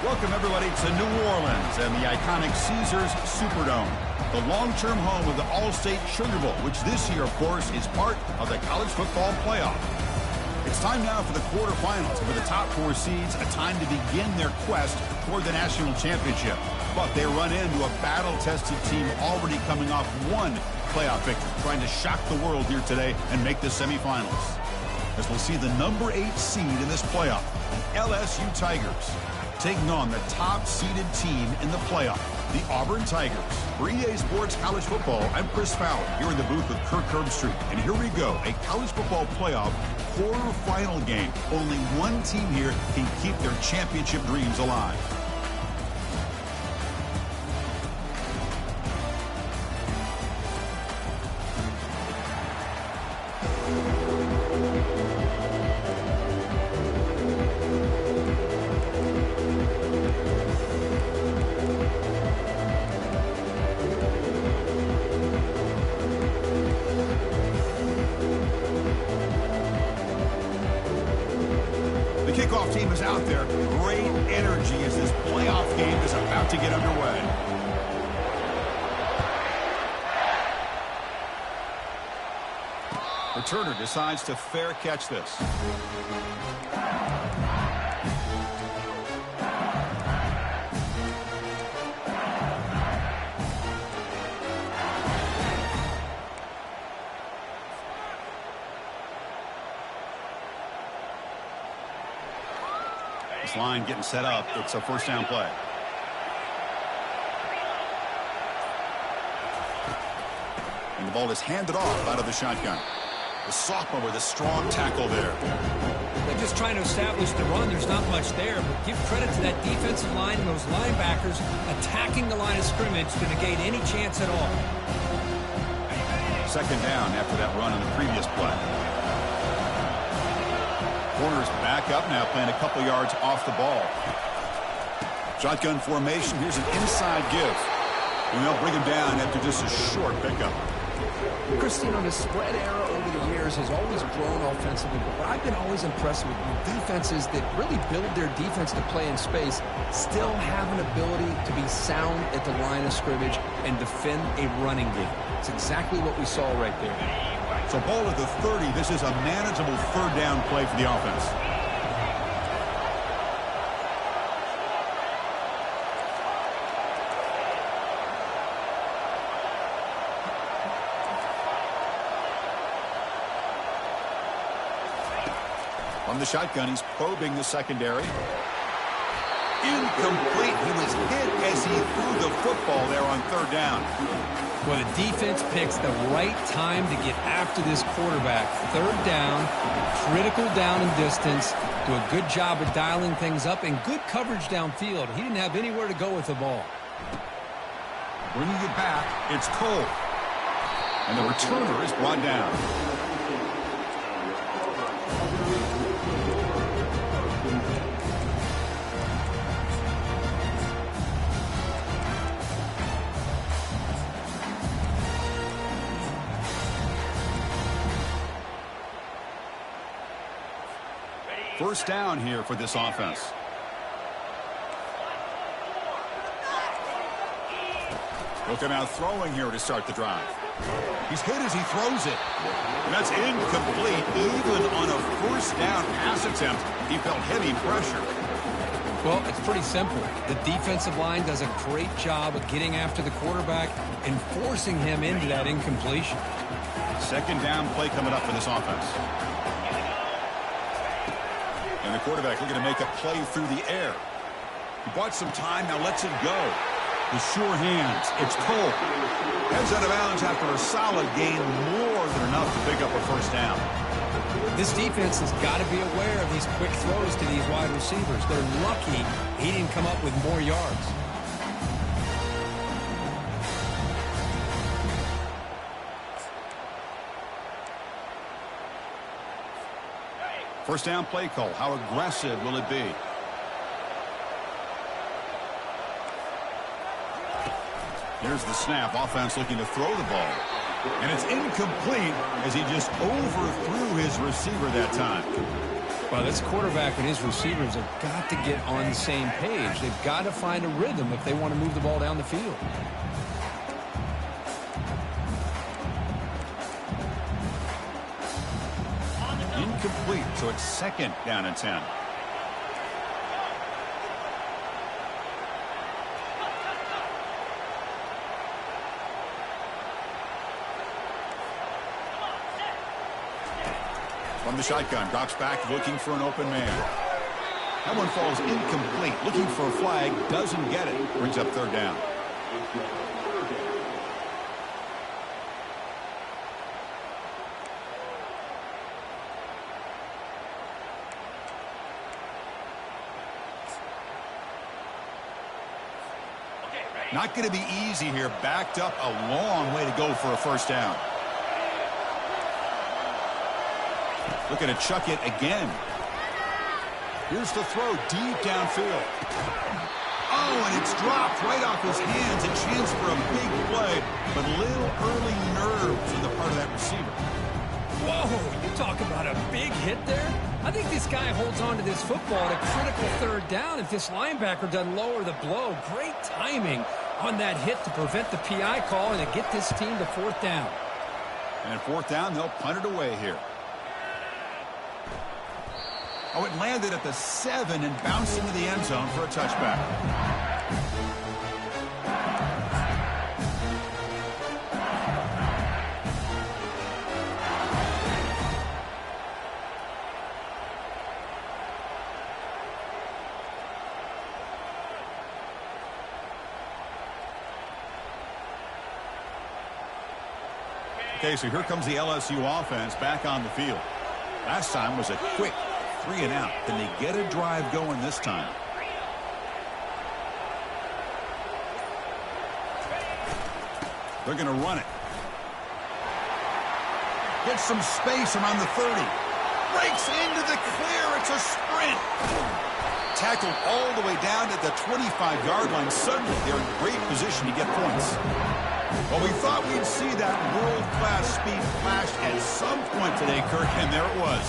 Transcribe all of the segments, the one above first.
Welcome, everybody, to New Orleans and the iconic Caesars Superdome, the long-term home of the All-State Sugar Bowl, which this year, of course, is part of the college football playoff. It's time now for the quarterfinals, for the top four seeds, a time to begin their quest toward the national championship. But they run into a battle-tested team already coming off one playoff victory, trying to shock the world here today and make the semifinals. As we'll see the number 8 seed in this playoff, the LSU Tigers, taking on the top-seeded team in the playoff, the Auburn Tigers. For EA Sports College Football, I'm Chris Fowler, here in the booth with Kirk Herbstreit. And here we go, a college football playoff quarterfinal game. Only one team here can keep their championship dreams alive. The kickoff team is out there. Great energy as this playoff game is about to get underway. Returner decides to fair catch this. This line getting set up. It's a first down play. And the ball is handed off out of the shotgun. The sophomore with a strong tackle there. They're just trying to establish the run. There's not much there, but give credit to that defensive line and those linebackers attacking the line of scrimmage to negate any chance at all. Second down after that run on the previous play. Corners back up now, playing a couple yards off the ball. Shotgun formation. Here's an inside give. And they'll bring him down after just a short pickup. Christine, the spread era over the years has always grown offensively, but what I've been always impressed with defenses that really build their defense to play in space still have an ability to be sound at the line of scrimmage and defend a running game. It's exactly what we saw right there. So ball at the 30. This is a manageable third down play for the offense. From the shotgun, he's probing the secondary. Incomplete. He was hit as he threw the football there on third down. Well, the defense picks the right time to get after this quarterback. Third down, critical down and distance. Do a good job of dialing things up and good coverage downfield. He didn't have anywhere to go with the ball. Bringing it back, it's Cole. And the returner is brought down. First down here for this offense. Looking out throwing here to start the drive. He's hit as he throws it. And that's incomplete. Even on a first down pass attempt, he felt heavy pressure. Well, it's pretty simple. The defensive line does a great job of getting after the quarterback and forcing him into that incompletion. Second down play coming up for this offense. And the quarterback looking to make a play through the air. He bought some time, now lets it go. The sure hands, it's Cole. Heads out of bounds after a solid gain, more than enough to pick up a first down. This defense has got to be aware of these quick throws to these wide receivers. They're lucky he didn't come up with more yards. First down play call. How aggressive will it be? Here's the snap. Offense looking to throw the ball. And it's incomplete as he just overthrew his receiver that time. Well, this quarterback and his receivers have got to get on the same page. They've got to find a rhythm if they want to move the ball down the field. Incomplete, so it's 2nd down and 10. From the shotgun, drops back looking for an open man. That one falls incomplete. Looking for a flag, doesn't get it. Brings up 3rd down. Not going to be easy here. Backed up a long way to go for a 1st down. Looking to chuck it again. Here's the throw deep downfield. Oh, and it's dropped right off his hands. A chance for a big play, but little early nerves on the part of that receiver. Whoa, you talk about a big hit there. I think this guy holds on to this football at a critical 3rd down if this linebacker doesn't lower the blow. Great timing on that hit to prevent the PI call and to get this team to 4th down. And at 4th down, they'll punt it away here. Oh, it landed at the 7 and bounced into the end zone for a touchback. Okay, so here comes the LSU offense back on the field. Last time was a quick 3 and out. Can they get a drive going this time? They're going to run it. Gets some space around the 30. Breaks into the clear. It's a sprint. Tackled all the way down at the 25-yard line. Suddenly, they're in great position to get points. Well, we thought we'd see that world-class speed flash at some point today, Kirk, and there it was.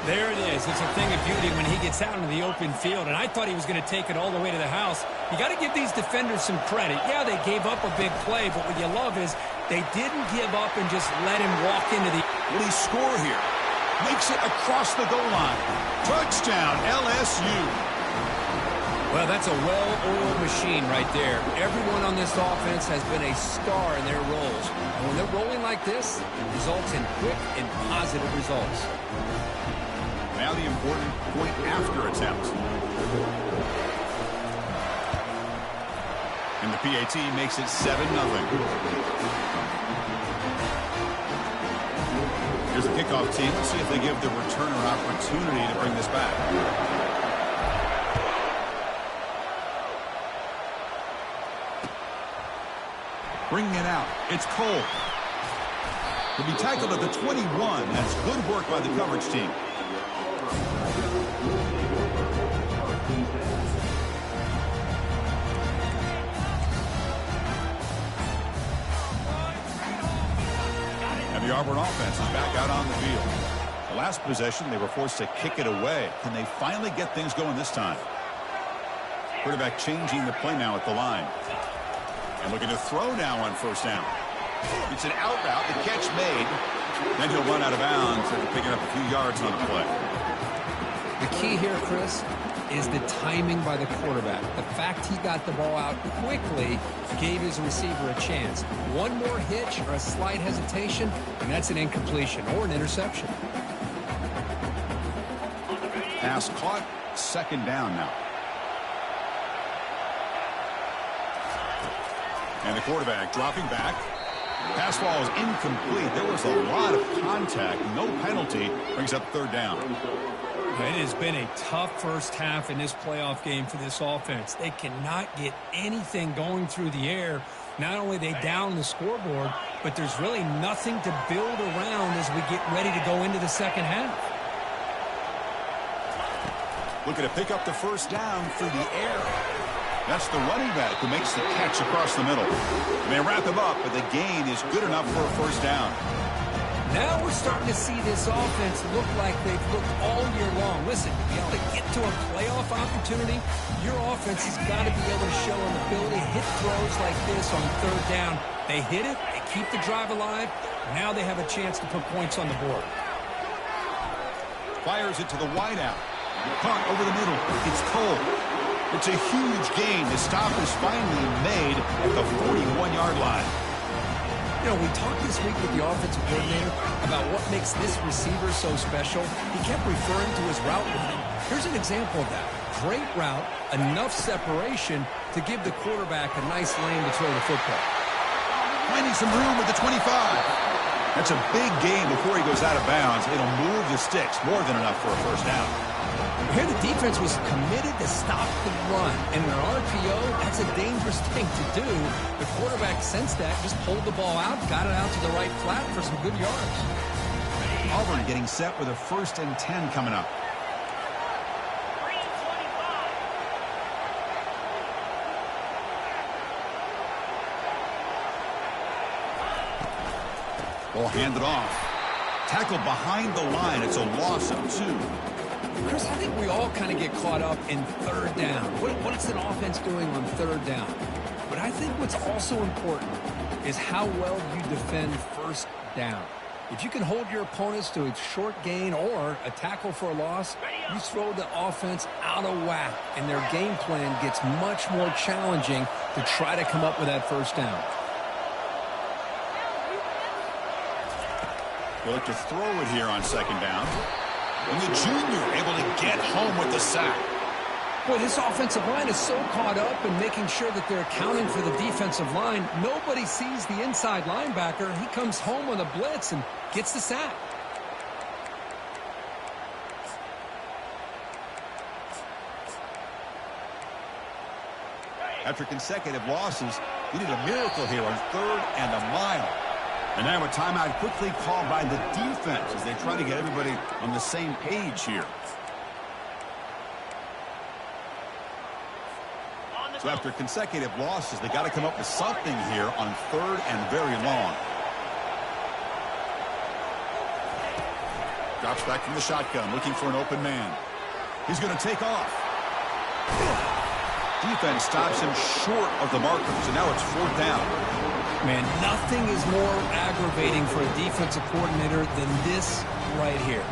There it is. It's a thing of beauty when he gets out into the open field, and I thought he was going to take it all the way to the house. You got to give these defenders some credit. Yeah, they gave up a big play, but what you love is they didn't give up and just let him walk into the... Will he score here? Makes it across the goal line. Touchdown, LSU. Well, that's a well-oiled machine right there. Everyone on this offense has been a star in their roles. And when they're rolling like this, it results in quick and positive results. Now the important point after attempt. And the PAT makes it 7-0. Here's the kickoff team. Let's see if they give the returner opportunity to bring this back. Bringing it out. It's Cole. He'll be tackled at the 21. That's good work by the coverage team. And the Auburn offense is back out on the field. The last possession, they were forced to kick it away. Can they finally get things going this time? Quarterback changing the play now at the line. And looking to throw now on 1st down. It's an out route, the catch made. Then he'll run out of bounds after picking up a few yards on the play. The key here, Chris, is the timing by the quarterback. The fact he got the ball out quickly gave his receiver a chance. One more hitch or a slight hesitation, and that's an incompletion or an interception. Pass caught, 2nd down now. And the quarterback dropping back. Pass ball is incomplete. There was a lot of contact. No penalty. Brings up 3rd down. It has been a tough first half in this playoff game for this offense. They cannot get anything going through the air. Not only are they down the scoreboard, but there's really nothing to build around as we get ready to go into the 2nd half. Looking to pick up the 1st down through the air. That's the running back who makes the catch across the middle. And they wrap him up, but the gain is good enough for a 1st down. Now we're starting to see this offense look like they've looked all year long. Listen, to be able to get to a playoff opportunity, your offense has got to be able to show an ability to hit throws like this on third down. They hit it, they keep the drive alive. Now they have a chance to put points on the board. Fires it to the wideout. Punt over the middle. It's Cole. It's a huge gain. The stop is finally made at the 41-yard line. You know, we talked this week with the offensive coordinator about what makes this receiver so special. He kept referring to his route running. Here's an example of that. Great route, enough separation to give the quarterback a nice lane to throw the football. Finding some room at the 25. That's a big gain before he goes out of bounds. It'll move the sticks, more than enough for a first down. Here the defense was committed to stop the run. And in an RPO, that's a dangerous thing to do. The quarterback sensed that, just pulled the ball out, got it out to the right flat for some good yards. Auburn getting set with a 1st and 10 coming up. Ball handed off. Tackle behind the line. It's a loss of 2. Chris, I think we all kind of get caught up in third down. What's an offense doing on third down? But I think what's also important is how well you defend first down. If you can hold your opponents to a short gain or a tackle for a loss, you throw the offense out of whack, and their game plan gets much more challenging to try to come up with that first down. They'll look to throw it here on 2nd down. And the junior able to get home with the sack. Boy, this offensive line is so caught up in making sure that they're accounting for the defensive line. Nobody sees the inside linebacker. He comes home on the blitz and gets the sack. After consecutive losses, you need a miracle here on 3rd and a mile. And now a timeout quickly called by the defense as they try to get everybody on the same page here. So after consecutive losses, they got to come up with something here on 3rd and very long. Drops back from the shotgun, looking for an open man. He's going to take off. Defense stops him short of the markers, and now it's 4th down. Man, nothing is more aggravating for a defensive coordinator than this right here.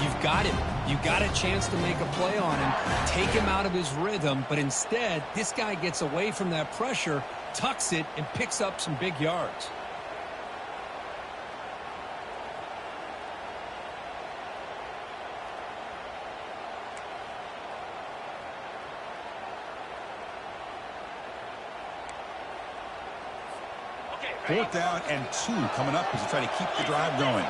You've got him. You've got a chance to make a play on him, take him out of his rhythm, but instead, this guy gets away from that pressure, tucks it, and picks up some big yards. Fourth down and 2 coming up as they try to keep the drive going.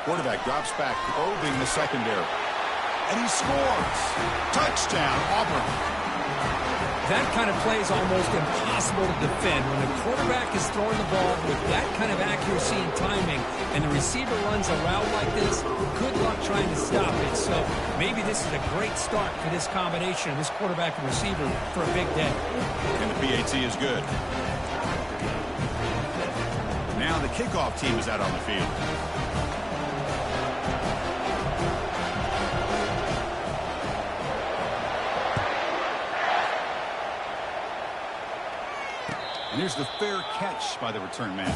Quarterback drops back, probing the secondary. And he scores. Touchdown, Auburn. That kind of play is almost impossible to defend. When the quarterback is throwing the ball with that kind of accuracy and timing, and the receiver runs a route like this, good luck trying to stop it. So maybe this is a great start for this combination of this quarterback and receiver for a big day. And the PAT is good. Now the kickoff team is out on the field. And here's the fair catch by the return man.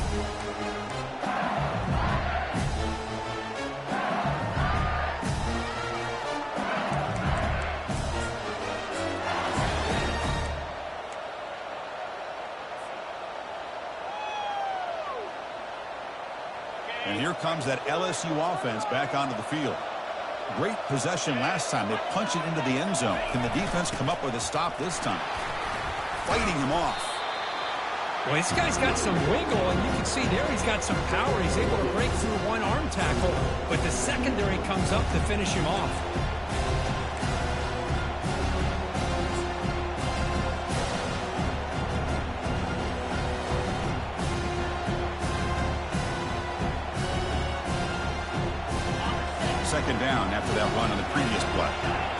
And here comes that LSU offense back onto the field. Great possession last time. They punch it into the end zone. Can the defense come up with a stop this time? Fighting him off. Well, this guy's got some wiggle, and you can see there he's got some power. He's able to break through one arm tackle, but the secondary comes up to finish him off. Second down after that run on the previous play.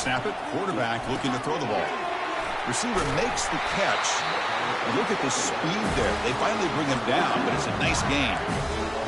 snap it. Quarterback looking to throw the ball. Receiver makes the catch. And look at the speed there. They finally bring him down, but it's a nice gain.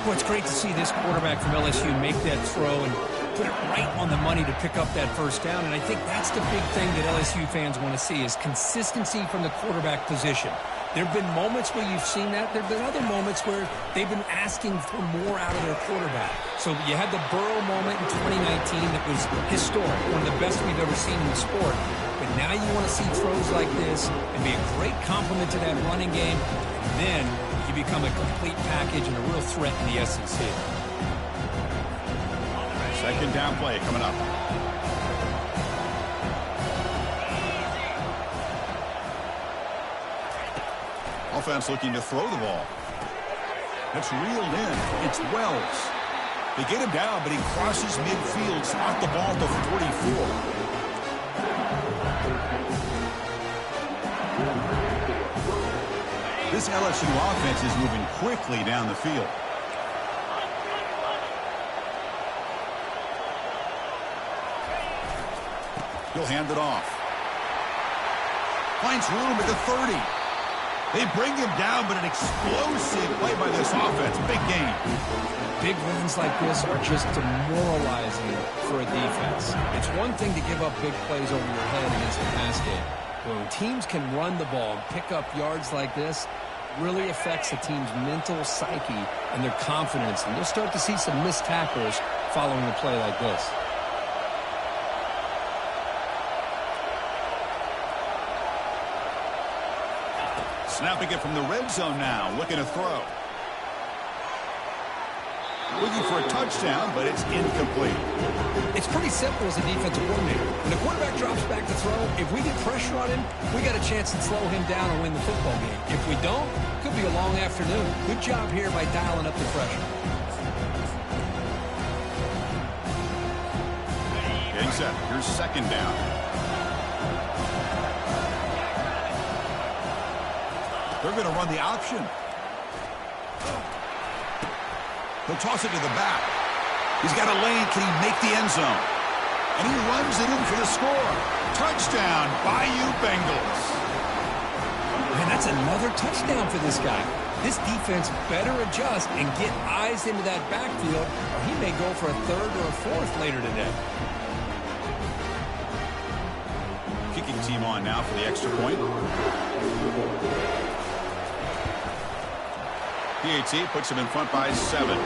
Well, it's great to see this quarterback from LSU make that throw and put it right on the money to pick up that first down. And I think that's the big thing that LSU fans want to see is consistency from the quarterback position. There have been moments where you've seen that. There have been other moments where they've been asking for more out of their quarterback. So you had the Burrow moment in 2019 that was historic, one of the best we've ever seen in the sport. But now you want to see throws like this and be a great complement to that running game. And then you become a complete package and a real threat in the SEC. Second down play coming up. Offense looking to throw the ball. It's reeled in. It's Wells. They get him down, but he crosses midfield, spot the ball to 44. This LSU offense is moving quickly down the field. He'll hand it off. Finds room at the 30. They bring him down, but an explosive play by this offense. Big game. Big runs like this are just demoralizing for a defense. It's one thing to give up big plays over your head against the pass game. But when teams can run the ball and pick up yards like this, it really affects the team's mental psyche and their confidence. And you'll start to see some missed tackles following a play like this. Snapping it from the red zone now, looking to throw. Looking for a touchdown, but it's incomplete. It's pretty simple as a defensive coordinator. When the quarterback drops back to throw, if we get pressure on him, we got a chance to slow him down and win the football game. If we don't, it could be a long afternoon. Good job here by dialing up the pressure. Getting set. Here's second down. They're going to run the option. He'll toss it to the back. He's got a lane. Can he make the end zone? And he runs it in for the score. Touchdown, Bayou Bengals. Man, that's another touchdown for this guy. This defense better adjust and get eyes into that backfield, or he may go for a third or a fourth later today. Kicking team on now for the extra point. PAT puts him in front by 7.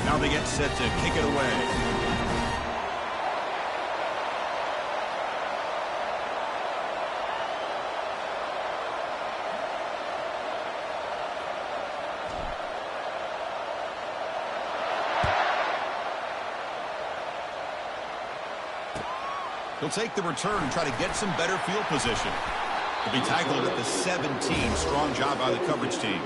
Now they get set to kick it away. He'll take the return and try to get some better field position. He'll be tackled at the 17. Strong job by the coverage team.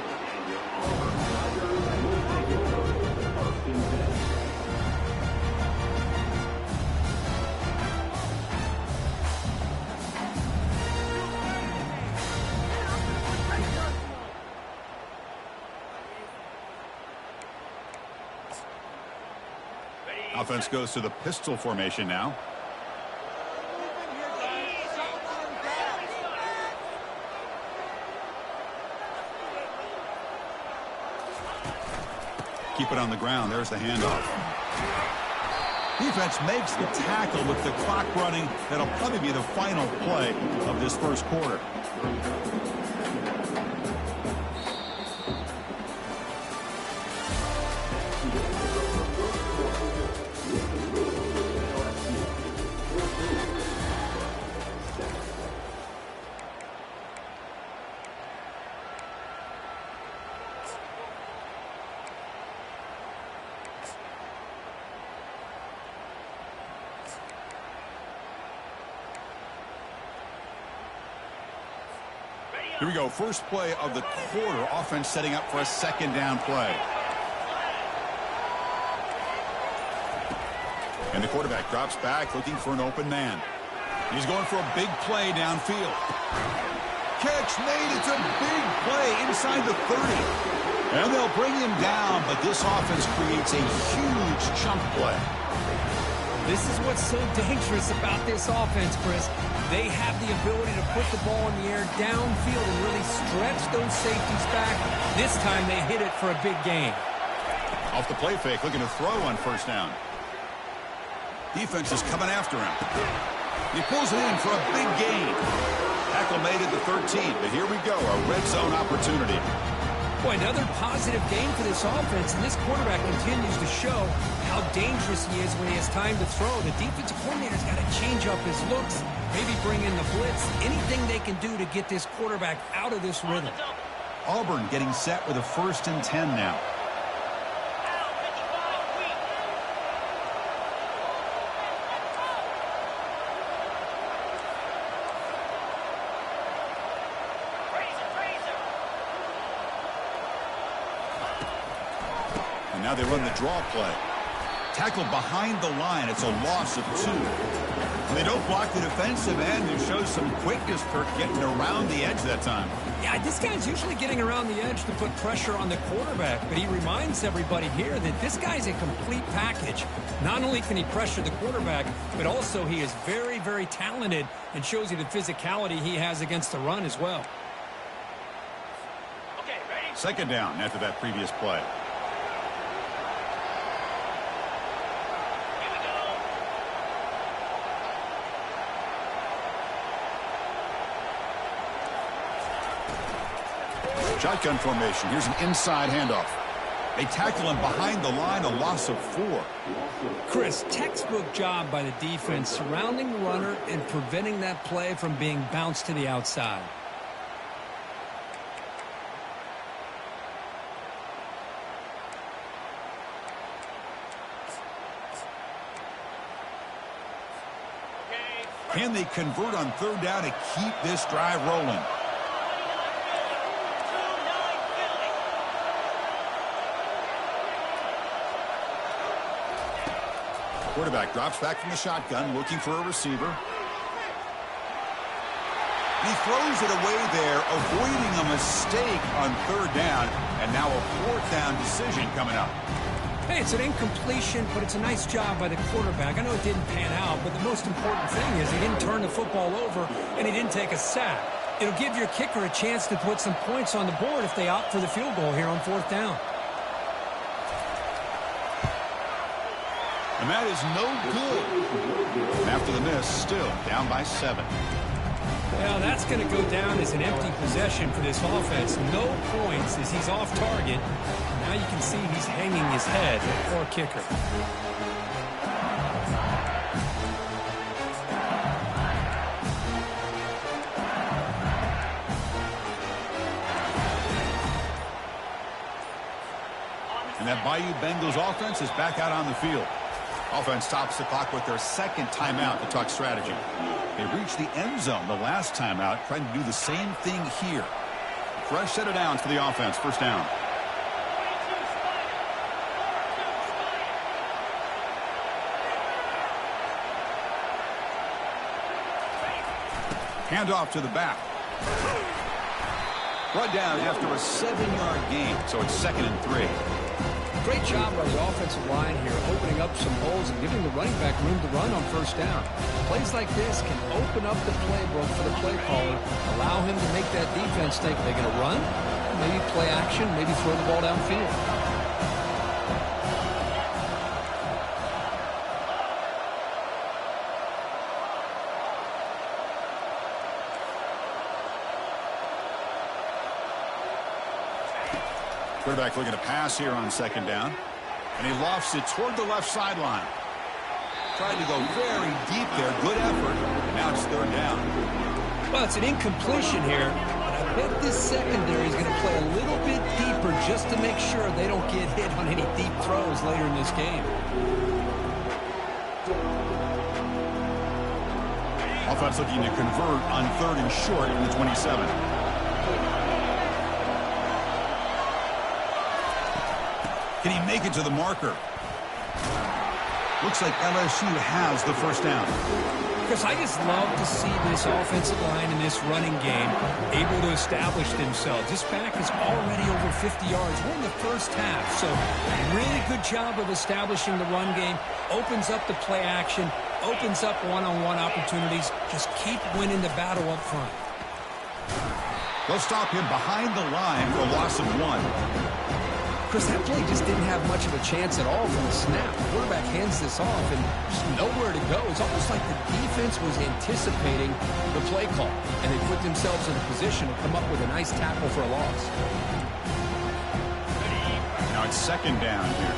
Offense goes to the pistol formation now. Keep it on the ground. There's the handoff. Defense makes the tackle with the clock running. That'll probably be the final play of this first quarter. Here we go. First play of the quarter. Offense setting up for a second down play. And the quarterback drops back looking for an open man. He's going for a big play downfield. Catch made. It's a big play inside the 30. And they'll bring him down, but this offense creates a huge chunk play. This is what's so dangerous about this offense, Chris. They have the ability to put the ball in the air downfield and really stretch those safeties back. This time they hit it for a big gain. Off the play fake, looking to throw on first down. Defense is coming after him. He pulls it in for a big gain. Tackle made at the 13, but here we go, a red zone opportunity. Boy, another positive game for this offense, and this quarterback continues to show how dangerous he is when he has time to throw. The defensive coordinator's got to change up his looks, maybe bring in the blitz, anything they can do to get this quarterback out of this rhythm. Auburn getting set with a 1st and 10 now. And now they run the draw play. Tackled behind the line. It's a loss of 2. And they don't block the defensive end. It shows some quickness, Kirk, getting around the edge that time. Yeah, this guy's usually getting around the edge to put pressure on the quarterback, but he reminds everybody here that this guy's a complete package. Not only can he pressure the quarterback, but also he is very, very talented and shows you the physicality he has against the run as well. Okay, ready? 2nd down after that previous play. Shotgun formation. Here's an inside handoff. They tackle him behind the line, a loss of 4. Chris, textbook job by the defense surrounding the runner and preventing that play from being bounced to the outside. Can they convert on 3rd down to keep this drive rolling? Quarterback drops back from the shotgun, looking for a receiver. He throws it away there, avoiding a mistake on 3rd down, and now a 4th down decision coming up. Hey, it's an incompletion, but it's a nice job by the quarterback. I know it didn't pan out, but the most important thing is he didn't turn the football over, and he didn't take a sack. It'll give your kicker a chance to put some points on the board if they opt for the field goal here on 4th down. And that is no good. After the miss, still down by 7. Well, that's going to go down as an empty possession for this offense. No points as he's off target. Now you can see he's hanging his head. Poor kicker. And that Bayou Bengals offense is back out on the field. Offense stops the clock with their 2nd timeout to talk strategy. They reached the end zone the last timeout, trying to do the same thing here. Fresh set of downs for the offense. 1st down. Handoff to the back. Brought down after a 7-yard gain, so it's 2nd and 3. Great job by the offensive line here, opening up some holes and giving the running back room to run on 1st down. Plays like this can open up the playbook for the play caller, allow him to make that defense think they're going to run, maybe play action, maybe throw the ball downfield. Quarterback looking to pass here on 2nd down. And he lofts it toward the left sideline. Tried to go very deep there. Good effort. And now it's 3rd down. Well, it's an incompletion here. But I bet this secondary is going to play a little bit deeper just to make sure they don't get hit on any deep throws later in this game. Offense looking to convert on 3rd and short in the 27. Can he make it to the marker? Looks like LSU has the first down. Chris, I just love to see this offensive line in this running game able to establish themselves. This back is already over 50 yards. We're in the first half, so really good job of establishing the run game. Opens up the play action, opens up one-on-one opportunities. Just keep winning the battle up front. They'll stop him behind the line for a loss of 1. Chris, that play just didn't have much of a chance at all from the snap. The quarterback hands this off and just nowhere to go. It's almost like the defense was anticipating the play call, and they put themselves in a position to come up with a nice tackle for a loss. Now it's second down here.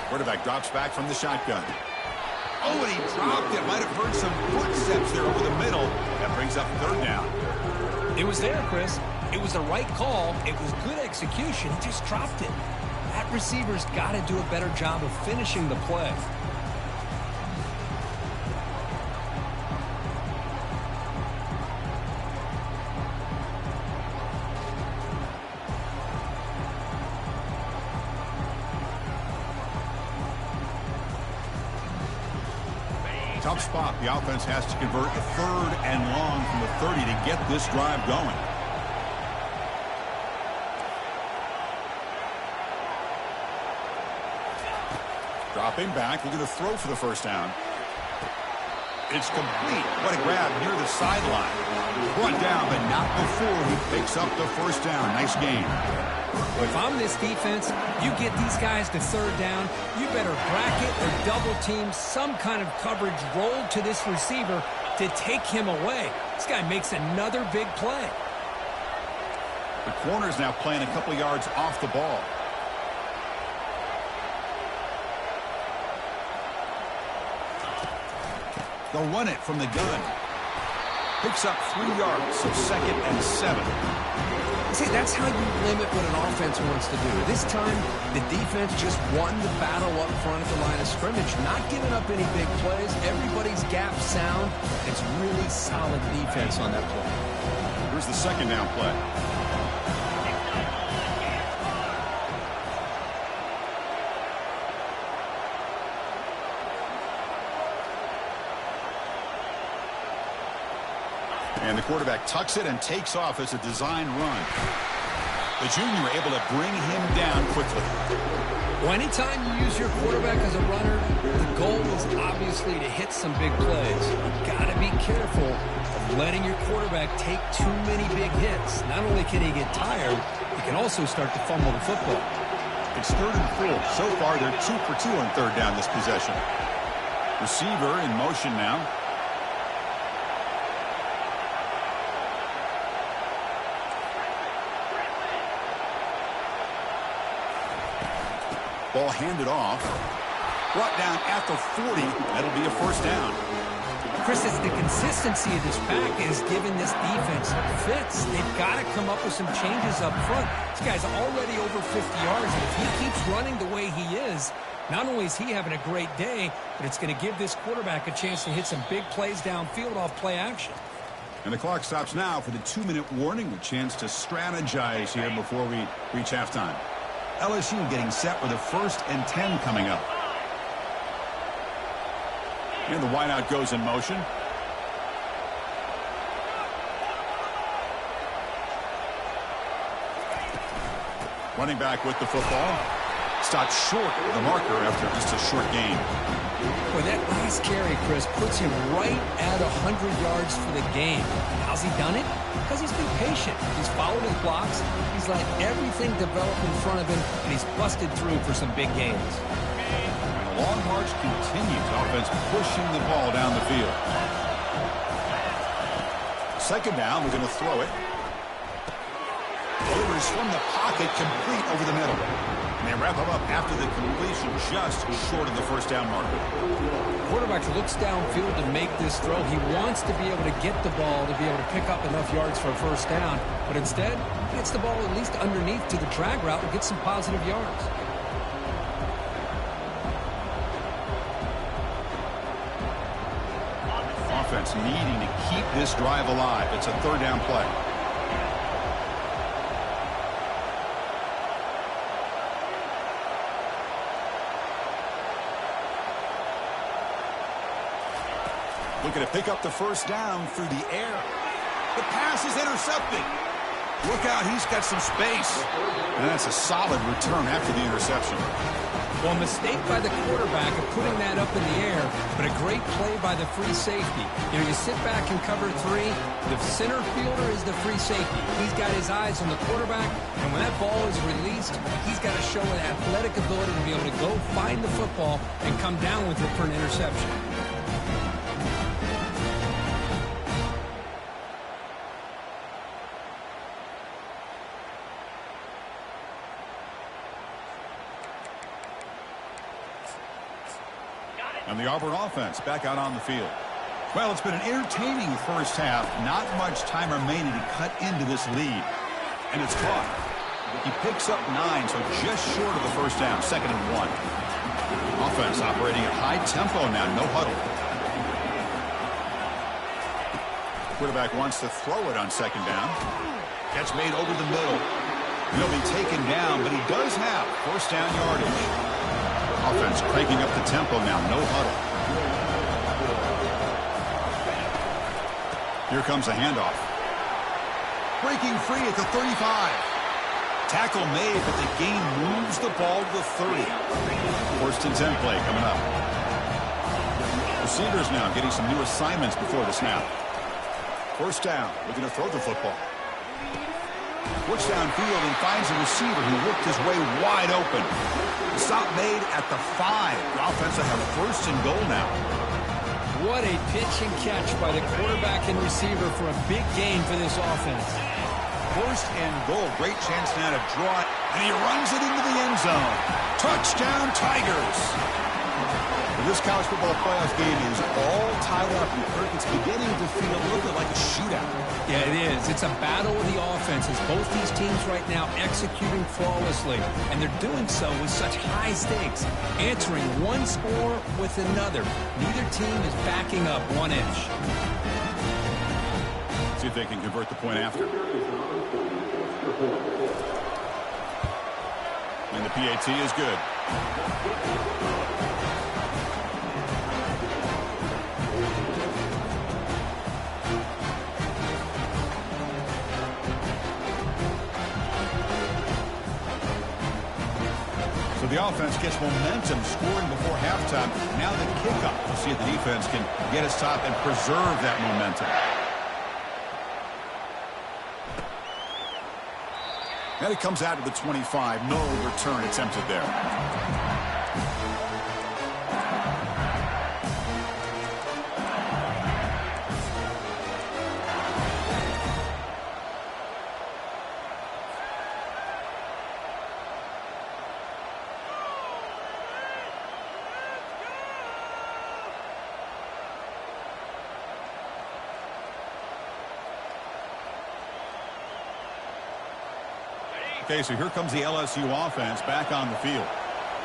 Quarterback drops back from the shotgun. Oh, and he dropped it. Might have heard some footsteps there over the middle. That brings up third down. It was there, Chris. It was the right call. It was good execution. He just dropped it. That receiver's got to do a better job of finishing the play. Tough spot. The offense has to convert a third and long from the 30 to get this drive going. Dropping back, looking to throw for the first down. It's complete. What a grab near the sideline. Brought down, but not before he picks up the first down. Nice game. If I'm this defense, you get these guys to third down, you better bracket or double team some kind of coverage rolled to this receiver to take him away. This guy makes another big play. The corner's now playing a couple yards off the ball. They'll run it from the gun. Picks up 3 yards, so second and 7. See, that's how you limit what an offense wants to do. This time, the defense just won the battle up front at the line of scrimmage, not giving up any big plays. Everybody's gap sound. It's really solid defense on that play. Here's the second down play. And the quarterback tucks it and takes off as a design run. The junior able to bring him down quickly. Well, anytime you use your quarterback as a runner, the goal is obviously to hit some big plays. You've got to be careful of letting your quarterback take too many big hits. Not only can he get tired, he can also start to fumble the football. It's 3rd and 4. So far, they're 2 for 2 on third down this possession. Receiver in motion now. Ball handed off. Brought down at the 40. That'll be a first down. Chris, it's the consistency of this back is giving this defense fits. They've got to come up with some changes up front. This guy's already over 50 yards, and if he keeps running the way he is, not only is he having a great day, but it's going to give this quarterback a chance to hit some big plays downfield off play action. And the clock stops now for the 2-minute warning, a chance to strategize here before we reach halftime. LSU getting set for the 1st and 10 coming up. And the wideout goes in motion. Running back with the football. Stopped short of the marker after just a short gain. Well, that last carry, Chris, puts him right at 100 yards for the game. How's he done it? Because he's been patient. He's followed his blocks. He's let everything develop in front of him, and he's busted through for some big gains. And the long march continues. Offense pushing the ball down the field. Second down, we're going to throw it. Delivers from the pocket, complete over the middle. And they wrap him up after the completion, just short of the first down marker. Quarterback looks downfield to make this throw. He wants to be able to get the ball to be able to pick up enough yards for a first down, but instead, he gets the ball at least underneath to the drag route and gets some positive yards. Offense needing to keep this drive alive. It's a third down play. Looking to pick up the first down through the air. The pass is intercepted. Look out, he's got some space. And that's a solid return after the interception. Well, a mistake by the quarterback of putting that up in the air, but a great play by the free safety. You know, you sit back and cover three. The center fielder is the free safety. He's got his eyes on the quarterback, and when that ball is released, he's got to show an athletic ability to be able to go find the football and come down with it for an interception. And the Auburn offense back out on the field. Well, it's been an entertaining first half. Not much time remaining to cut into this lead. And it's caught. He picks up 9, so just short of the first down. 2nd and 1. Offense operating at high tempo now. No huddle. Quarterback wants to throw it on 2nd down. Catch made over the middle. He'll be taken down, but he does have first down yardage. Offense cranking up the tempo now. No huddle. Here comes a handoff. Breaking free at the 35. Tackle made, but the game moves the ball to the 30. 1st and 10 play coming up. Receivers now getting some new assignments before the snap. First down. Looking to throw the football. Looks downfield and finds a receiver who worked his way wide open. The stop made at the 5. The offense will have 1st and goal now. What a pitch and catch by the quarterback and receiver for a big gain for this offense. 1st and goal. Great chance now to draw it. And he runs it into the end zone. Touchdown, Tigers. This college football playoff game is all tied up. It's beginning to feel a little bit like a shootout. Yeah, it is. It's a battle of the offenses. Both these teams right now executing flawlessly, and they're doing so with such high stakes, answering one score with another. Neither team is backing up 1 inch. See if they can convert the point after. And the PAT is good. So the offense gets momentum, scoring before halftime. Now the kickoff. We'll see if the defense can get its top and preserve that momentum. And it comes out to the 25. No return attempted there. Okay, so here comes the LSU offense back on the field.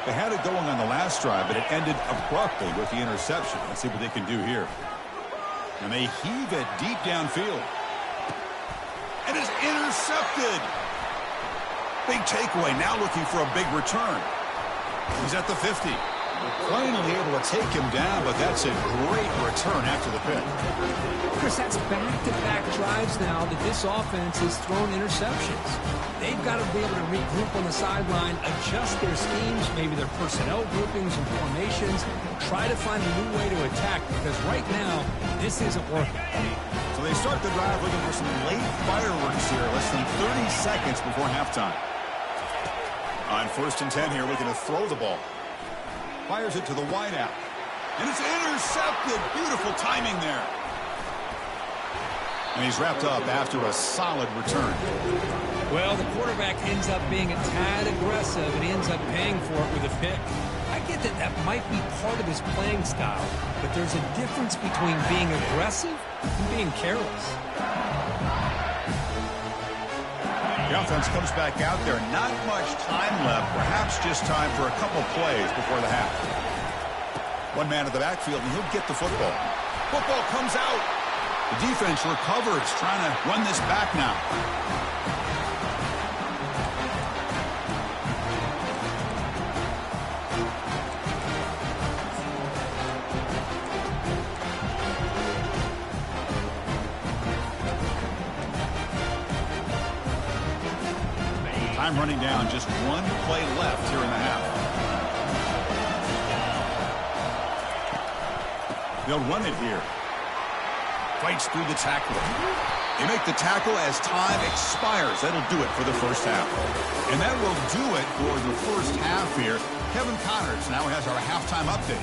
They had it going on the last drive, but it ended abruptly with the interception. Let's see what they can do here. And they heave it deep downfield. And it's intercepted. Big takeaway, now looking for a big return. He's at the 50. Finally able to take him down, but that's a great return after the pick. Chris, that's back-to-back drives now that this offense has thrown interceptions. They've got to be able to regroup on the sideline, adjust their schemes, maybe their personnel groupings and formations, try to find a new way to attack, because right now, this isn't working. So they start the drive looking for some late fireworks here, less than 30 seconds before halftime. On 1st and 10 here, looking to throw the ball. Fires it to the wideout. And it's intercepted. Beautiful timing there. And he's wrapped up after a solid return. Well, the quarterback ends up being a tad aggressive, and he ends up paying for it with a pick. I get that that might be part of his playing style, but there's a difference between being aggressive and being careless. The offense comes back out there. Not much time left. Perhaps just time for a couple plays before the half. One man in the backfield, and he'll get the football. Football comes out. The defense recovers, trying to run this back now. Time running down, just one play left here in the half. They'll run it here. Fights through the tackle. They make the tackle as time expires. That'll do it for the first half. And that will do it for the first half here. Kevin Connors now has our halftime update.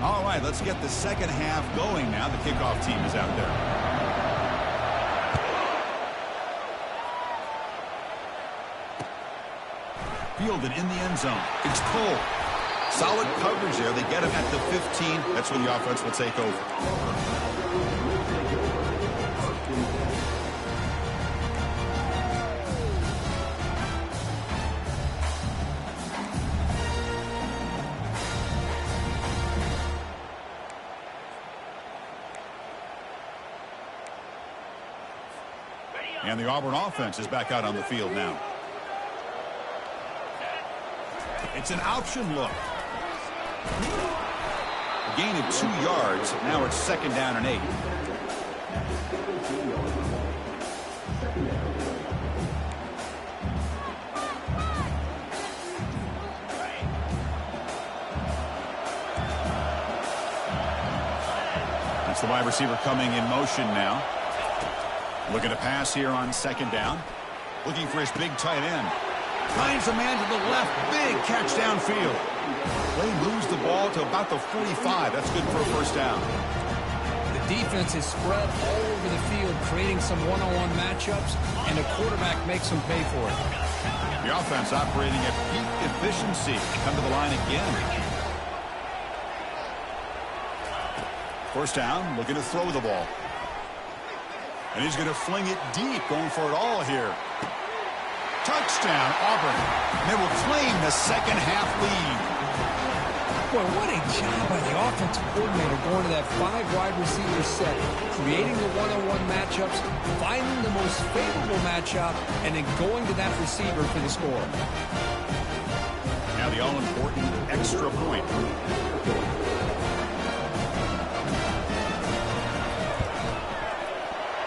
All right, let's get the second half going now. The kickoff team is out there. Fielded in the end zone. It's Cole. Solid coverage there. They get him at the 15. That's when the offense will take over. And the Auburn offense is back out on the field now. It's an option look. A gain of 2 yards. Now it's 2nd down and 8. That's the wide receiver coming in motion now. Looking to pass here on 2nd down. Looking for his big tight end. Finds a man to the left. Big catch downfield. Play moves the ball to about the 45. That's good for a first down. The defense is spread all over the field, creating some one-on-one matchups, and the quarterback makes them pay for it. The offense operating at peak efficiency. Come to the line again. First down, looking to throw the ball. And he's going to fling it deep, going for it all here. Touchdown, Auburn. They will claim the second half lead. Boy, what a job by the offensive coordinator going to that 5 wide receiver set, creating the one-on-one matchups, finding the most favorable matchup, and then going to that receiver for the score. Now the all-important extra point.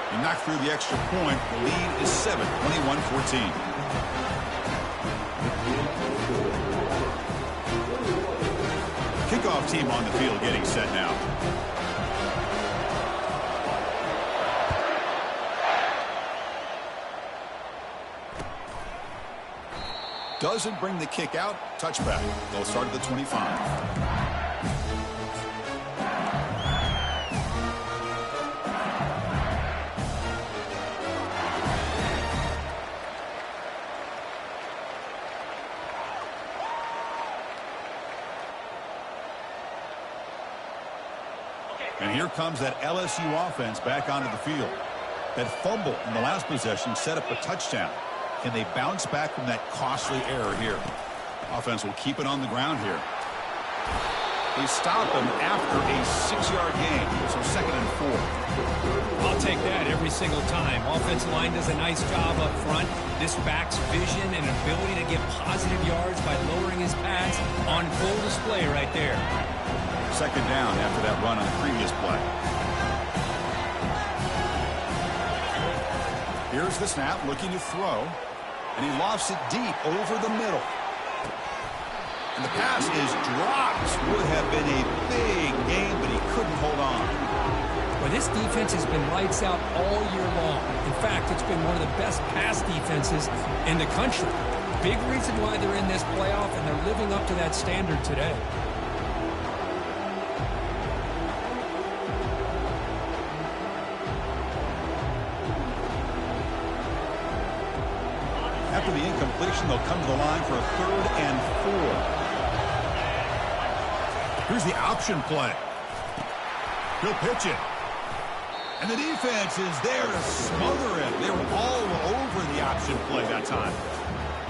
He knocked through the extra point. The lead is 7, 21-14. Kickoff team on the field getting set now. Doesn't bring the kick out. Touchback. They'll start at the 25. And here comes that LSU offense back onto the field. That fumble in the last possession set up a touchdown. Can they bounce back from that costly error here? Offense will keep it on the ground here. They stop him after a 6-yard gain, so 2nd and 4. I'll take that every single time. Offensive line does a nice job up front. This back's vision and ability to get positive yards by lowering his pads on full display right there. 2nd down after that run on the previous play. Here's the snap, looking to throw, and he lofts it deep over the middle. And the pass is dropped. Would have been a big game, but he couldn't hold on. Well, this defense has been lights out all year long. In fact, it's been one of the best pass defenses in the country. Big reason why they're in this playoff, and they're living up to that standard today. After the incompletion, they'll come to the line for a 3rd and 4. Here's the option play. He'll pitch it. And the defense is there to smother him. They were all over the option play that time.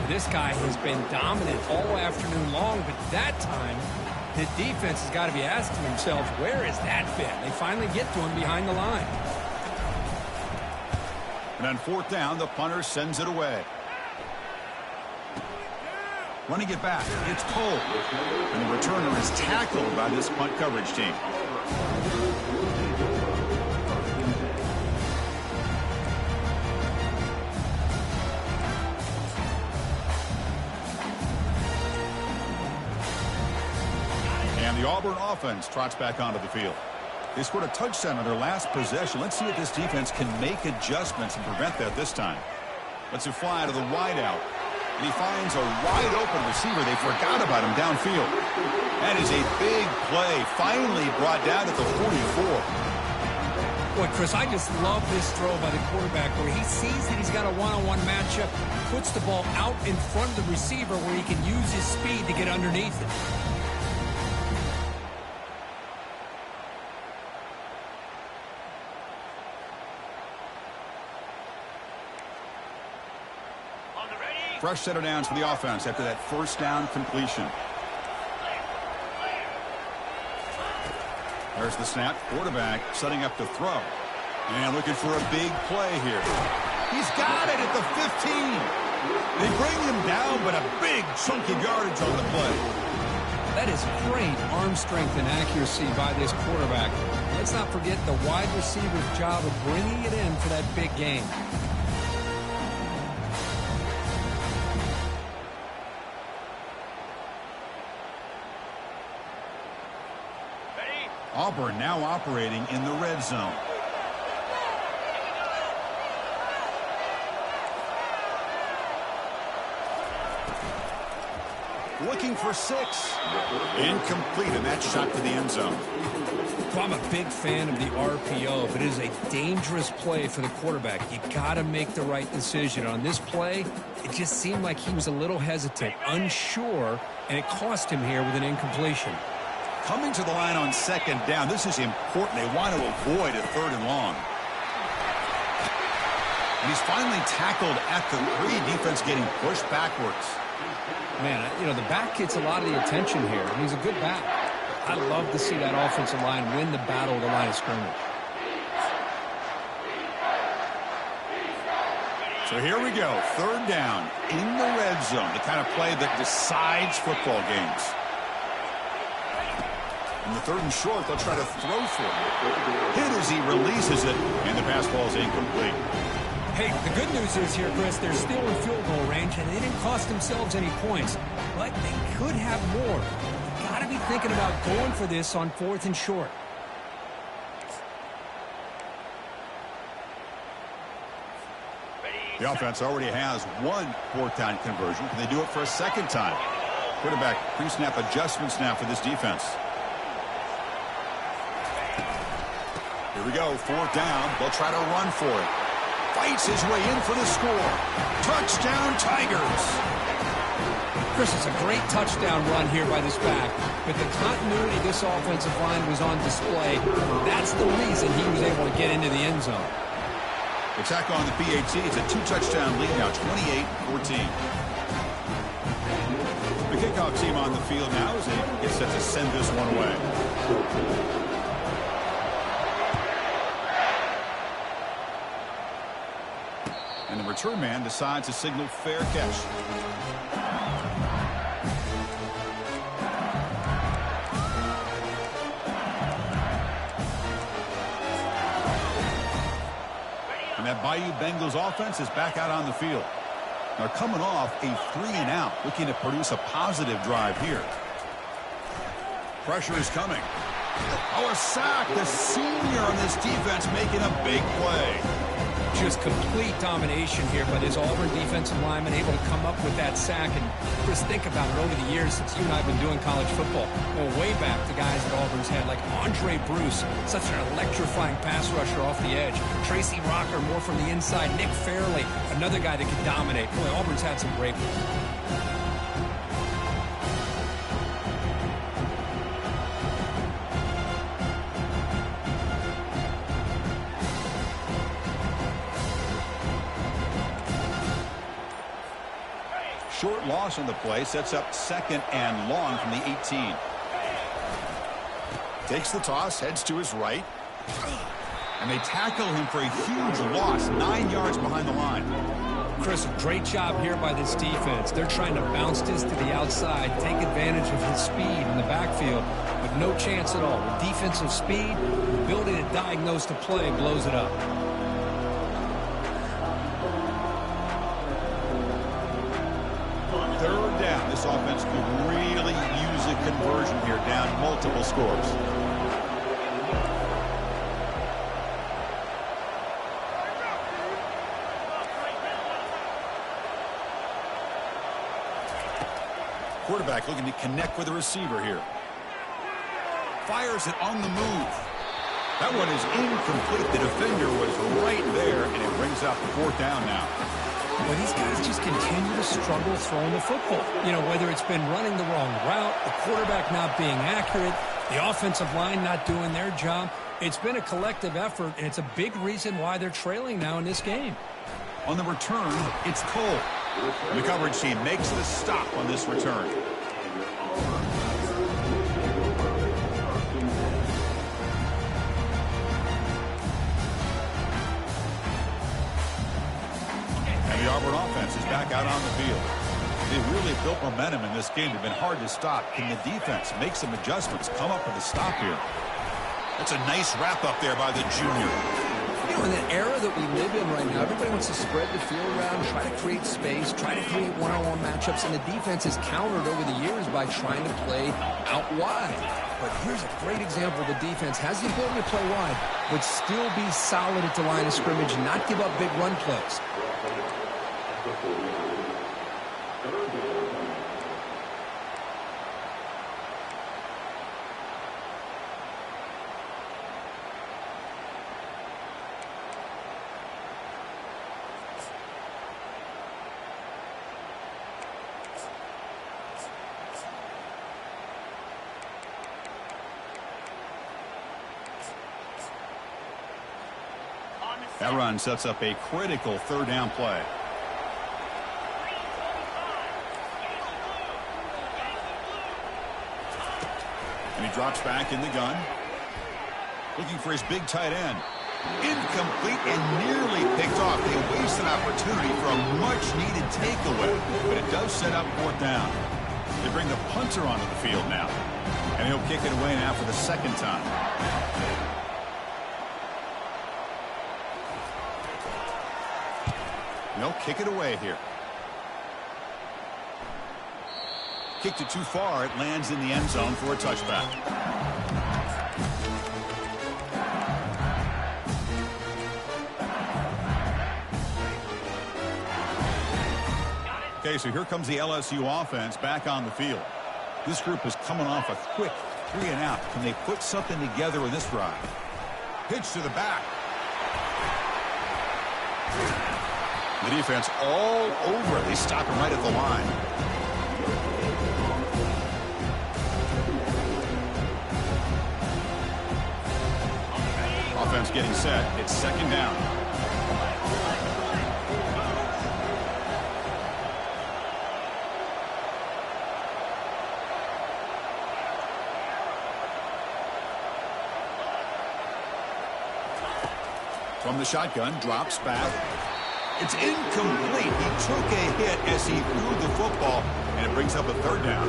This guy has been dominant all afternoon long, but that time, the defense has got to be asking themselves, where is that been? They finally get to him behind the line. And on 4th down, the punter sends it away. Running it back. It's pulled. And the returner is tackled by this punt coverage team. And the Auburn offense trots back onto the field. They scored a touchdown on their last possession. Let's see if this defense can make adjustments and prevent that this time. Lets it fly to the wideout. And he finds a wide-open receiver. They forgot about him downfield. That is a big play. Finally brought down at the 44. Boy, Chris, I just love this throw by the quarterback where he sees that he's got a one-on-one matchup, puts the ball out in front of the receiver where he can use his speed to get underneath it. Fresh set of downs for the offense after that first down completion. There's the snap. Quarterback setting up to throw. And looking for a big play here. He's got it at the 15. They bring him down, but a big chunky yardage on the play. That is great arm strength and accuracy by this quarterback. Let's not forget the wide receiver's job of bringing it in for that big game. Auburn now operating in the red zone. Looking for 6. Incomplete, and that shot to the end zone. Well, I'm a big fan of the RPO, but it is a dangerous play for the quarterback. You got to make the right decision. On this play, it just seemed like he was a little hesitant, unsure, and it cost him here with an incompletion. Coming to the line on second down. This is important. They want to avoid a 3rd and long. And he's finally tackled at the 3. Defense getting pushed backwards. Man, you know, the back gets a lot of the attention here. I mean, he's a good back. I'd love to see that offensive line win the battle of the line of scrimmage. So here we go. 3rd down in the red zone. The kind of play that decides football games. In the 3rd and short, they'll try to throw for it. Hit as he releases it, and the pass ball is incomplete. Hey, the good news is here, Chris, they're still in field goal range, and they didn't cost themselves any points. But they could have more. You got to be thinking about going for this on 4th and short. The offense already has 1 4th down conversion. Can they do it for a 2nd time? Quarterback pre-snap adjustments now for this defense. Here we go, 4th down. They'll try to run for it. Fights his way in for the score. Touchdown, Tigers. Chris, it's a great touchdown run here by this back, but the continuity of this offensive line was on display. That's the reason he was able to get into the end zone. The tackle on the PAT. It's a 2-touchdown lead now, 28-14. The kickoff team on the field now as they get set to send this one away. And the return man decides to signal fair catch. And that Bayou Bengals offense is back out on the field. They're coming off a 3-and-out, looking to produce a positive drive here. Pressure is coming. Oh, a sack. The senior on this defense making a big play. Just complete domination here by this Auburn defensive lineman, able to come up with that sack. And just think about it over the years since you and I have been doing college football. Well, way back to guys that Auburn's had, like Andre Bruce, such an electrifying pass rusher off the edge. Tracy Rocker, more from the inside. Nick Fairley, another guy that could dominate. Boy, Auburn's had some great ones. Short loss on the play, sets up 2nd and long from the 18. Takes the toss, heads to his right. And they tackle him for a huge loss, 9 yards behind the line. Chris, a great job here by this defense. They're trying to bounce this to the outside, take advantage of his speed in the backfield, but no chance at all. With defensive speed, the ability to diagnose the play blows it up. Third down. This offense could really use a conversion here, down multiple scores. Quarterback looking to connect with the receiver here. Fires it on the move. That one is incomplete. The defender was right there, and it brings out the fourth down now. Well, these guys just continue to struggle throwing the football. You know, whether it's been running the wrong route, the quarterback not being accurate, the offensive line not doing their job. It's been a collective effort, and it's a big reason why they're trailing now in this game. On the return, it's Cole. The coverage team makes the stop on this return. And the Auburn offense is back out on the field. They really built momentum in this game. They've been hard to stop. Can the defense make some adjustments, come up with a stop here? That's a nice wrap up there by the junior. You know, in the era that we live in right now, everybody wants to spread the field around, try to create space, try to create one-on-one matchups, and the defense has countered over the years by trying to play out wide. But here's a great example. The defense has the ability to play wide, but still be solid at the line of scrimmage and not give up big run plays. That run sets up a critical third down play. And he drops back in the gun. Looking for his big tight end. Incomplete and nearly picked off. They waste an opportunity for a much-needed takeaway. But it does set up fourth down. They bring the punter onto the field now. And he'll kick it away now for the second time. They'll kick it away here. Kicked it too far. It lands in the end zone for a touchback. Okay, so here comes the LSU offense back on the field. This group is coming off a quick 3-and-out. Can they put something together in this drive? Pitch to the back. The defense all over it. They stop him right at the line. Offense getting set. It's second down. From the shotgun, drops back. It's incomplete. He took a hit as he threw the football, and it brings up a third down.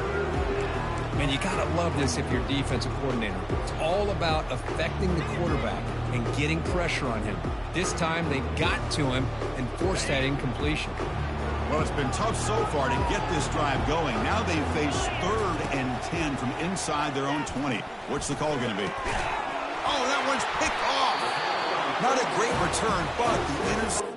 Man, you got to love this if you're a defensive coordinator. It's all about affecting the quarterback and getting pressure on him. This time, they got to him and forced that incompletion. Well, it's been tough so far to get this drive going. Now they face 3rd and 10 from inside their own 20. What's the call going to be? Oh, that one's picked off. Not a great return, but the interception.